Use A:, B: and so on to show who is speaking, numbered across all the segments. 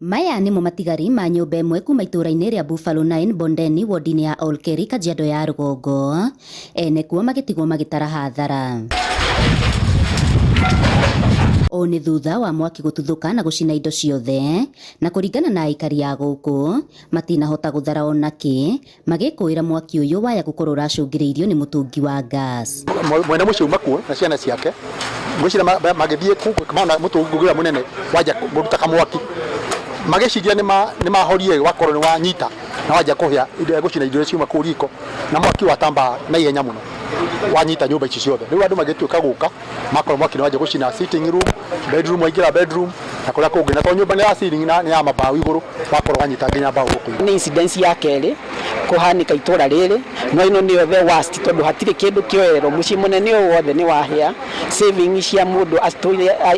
A: Maya nimo matigari ma nyumba imwe kuma itũra-inĩ rĩa Buffalo 9 Bondeni wodi-inĩ ya Olkeri Kajiado ya rũgongo, ene kuo magĩtigwo magĩtara hathara. O nĩ thutha wa mwaki gũtuthũka na gũcina indo ciothe, na kũringana na aikari a gũkũ matinahota gũthara ona kĩ magĩkũĩra mwaki ũyũ waya gũkorwo ũracũngĩrĩirio nĩ mũtũngi wa gas.
B: Mwene mũcio uma kuo na ciana ciake gwĩcira magĩthiĩ kuona mũtũngi ũrĩa mũnene wanja kũruta kamwaki, magĩciria nĩ mahorire wakorwo nĩ wanyita na wanja kũhĩa gũcina indo ciuma kũu riko, na mwaki watamba na ihenya mũno wanyita nyũmba ici ciothe. Rĩu andũ magĩtuĩka gũka makorwo mwaki nĩ wanja gũcina sitting room, bedroom, waingĩra bedroom na kũrĩa kũngĩ, na to nyũmba nĩ ya ceiling na nĩ ya mabaũ igũrũ, wakorwo wanyita nginya mbaũ gũkũ.
C: Nĩ incident ya kerĩ kũhanĩka itũra rĩrĩ, no ĩno nĩyo the worst tondũ hatirĩ kĩndũ kĩoererwo, mũciĩ mũnene ũyũ wothe nĩ wahĩa, savings cia mũndũ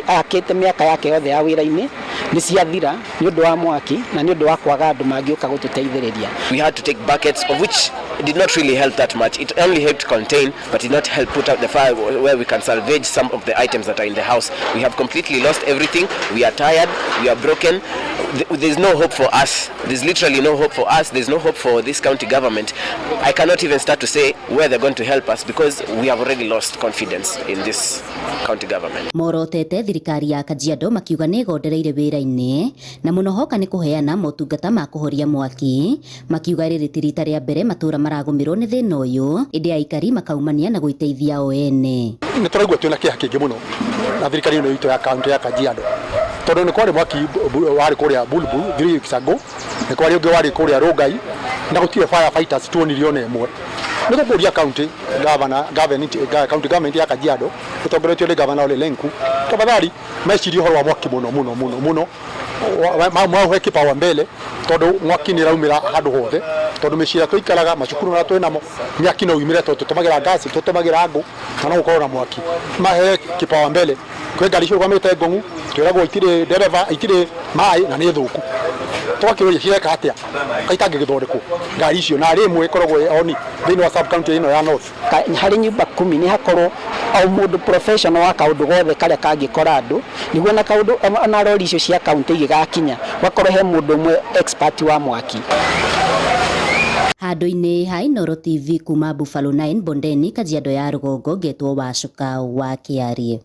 C: akĩte mĩaka yake yothe ya wĩra-inĩ nĩ ciathira nĩ ũndũ wa mwaki na nĩ ũndũ wa kwaga andũ mangĩũka gũtũteithĩrĩria.
D: We had to take buckets of which did not really help that much. It only helped contain but did not help put out the fire where we can salvage some of the items that are in the house. We have completely lost everything. We are tired, we are broken. There's no hope for us. There's literally no hope for us. There's no hope for this county government. I cannot even start to say where they're going to help us because we have already lost confidence in this county government.
A: Morotete thirikari ya Kajiado makiuga nĩ ĩgondereire wĩra-inĩ na mũno hoka nĩ kũheana motungata ma kũhoria mwaki, makiuga rĩrĩ ti rita rĩa mbere matũra maragũmĩrwo nĩ thĩna ũyũ, ĩndĩ aikari makaumania na gwĩteithia o ene.
B: Nĩ tũraigua twĩna kĩeha kĩingĩ mũno na thirikari ĩno itũ ya kaunti ya Kajiado, tondũ nĩ kwarĩ mwaki warĩ kũrĩa Bulbul 3 weeks ago, nĩ kwarĩ ũngĩ warĩ kũrĩa Rongai na gũtirĩ firefighters tuonirio ona ĩmwe. Nĩ tũkũria county government ya Kajiado ũtongoretio nĩ gavana Ole Lenku, tafadhali mecirie ũhoro wa mwaki mũno mauhe kĩpawa mbele, tondũ mwaki nĩ raumĩra handũ hothe, tondũ mĩciĩ tũikaraga macukuru na twĩnamo mwaki no umĩre, tũtũmagĩra gas, tũtũmagĩra ngũ kana gũkorwo na mwaki. Mahe kĩpawa mbele kwĩ ngari cirũgamĩte ngong'u, twĩragwo itirĩ ndereba, itirĩ maĩ na nĩ thũku. Twakĩũria cireka atĩa kaitangĩgĩthondekwo ngari icio na rĩmwe ĩkoragwo oni thĩinĩ wa sub county ĩno ya North.
C: Harĩ nyũmba 10 nĩ hakorwo o mũndũ professional wa kaũndũ gothe karĩa kangĩkora andũ, nĩguo na kaũndũ na rori icio cia county igĩgakinya wakorwo he mũndũ ũmwe expert wa mwaki.
A: Handũ-inĩ ha Inooro TV kuma Buffalo 9 Bondeni Kajiado ya rũgongo, ngetwo Wacuka wa Kĩarie.